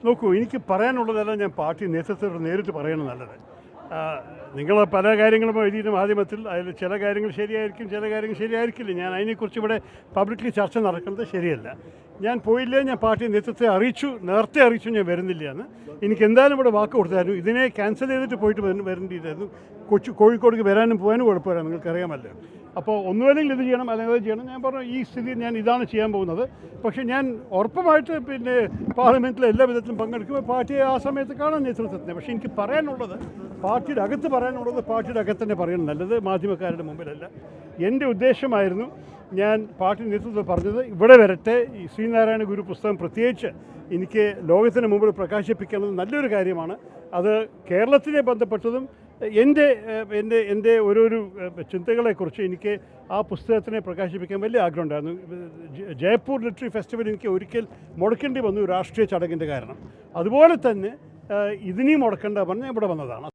നോക്കൂ, എനിക്ക് പറയാനുള്ളതെല്ലാം ഞാൻ പാർട്ടി നേതൃത്വത്തോട് നേരിട്ട് പറയണം നല്ലത്. നിങ്ങൾ പല കാര്യങ്ങളും എഴുതിയിട്ട് മാധ്യമത്തിൽ അതിൽ ചില കാര്യങ്ങൾ ശരിയായിരിക്കും, ചില കാര്യങ്ങൾ ശരിയായിരിക്കില്ല. ഞാൻ അതിനെക്കുറിച്ച് ഇവിടെ പബ്ലിക്ലി ചർച്ച നടക്കുന്നത് ശരിയല്ല. ഞാൻ പോയില്ലേ, ഞാൻ പാർട്ടി നേതൃത്വത്തെ നേരത്തെ അറിയിച്ചു ഞാൻ വരുന്നില്ല എന്ന്. എനിക്ക് എന്തായാലും ഇവിടെ വാക്ക് കൊടുത്തായിരുന്നു. ഇതിനെ ക്യാൻസൽ ചെയ്തിട്ട് പോയിട്ട് വരേണ്ടിയിട്ടായിരുന്നു. കോഴിക്കോടേക്ക് വരാനും പോകാനും കുഴപ്പമില്ല, നിങ്ങൾക്കറിയാമല്ലോ. അപ്പോൾ ഒന്നുമല്ലെങ്കിൽ ഇത് ചെയ്യണം, അല്ലെങ്കിൽ അത് ചെയ്യണം. ഞാൻ പറഞ്ഞു, ഈ സ്ഥിതി ഞാൻ ഇതാണ് ചെയ്യാൻ പോകുന്നത്. പക്ഷേ ഞാൻ ഉറപ്പുമായിട്ട് പാർലമെൻറ്റിലെ എല്ലാ വിധത്തിലും പങ്കെടുക്കുമ്പോൾ പാർട്ടിയെ ആ സമയത്ത് കാണാൻ നേതൃത്വത്തിന്. പക്ഷേ എനിക്ക് പറയാനുള്ളത്, പാർട്ടിയുടെ അകത്ത് തന്നെ പറയണം നല്ലത്, മാധ്യമക്കാരുടെ മുമ്പിലല്ല. എൻ്റെ ഉദ്ദേശമായിരുന്നു, ഞാൻ പാർട്ടി നേതൃത്വം പറഞ്ഞത് ഇവിടെ വരട്ടെ. ഈ ശ്രീനാരായണ ഗുരു പുസ്തകം പ്രത്യേകിച്ച് എനിക്ക് ലോകത്തിന് മുമ്പിൽ പ്രകാശിപ്പിക്കുന്നത് നല്ലൊരു കാര്യമാണ്. അത് കേരളത്തിനെ ബന്ധപ്പെട്ടതും എൻ്റെ ഓരോരോ ചിന്തകളെക്കുറിച്ച് എനിക്ക് ആ പുസ്തകത്തിനെ പ്രകാശിപ്പിക്കാൻ വലിയ ആഗ്രഹമുണ്ടായിരുന്നു. ജയ്പൂർ ലിറ്റററി ഫെസ്റ്റിവൽ എനിക്ക് ഒരിക്കൽ മുടക്കേണ്ടി വന്നു, രാഷ്ട്രീയ ചടങ്ങിൻ്റെ കാരണം. അതുപോലെ തന്നെ ഇതിനെയും മുടക്കേണ്ട പറഞ്ഞ് ഇവിടെ വന്നതാണ്.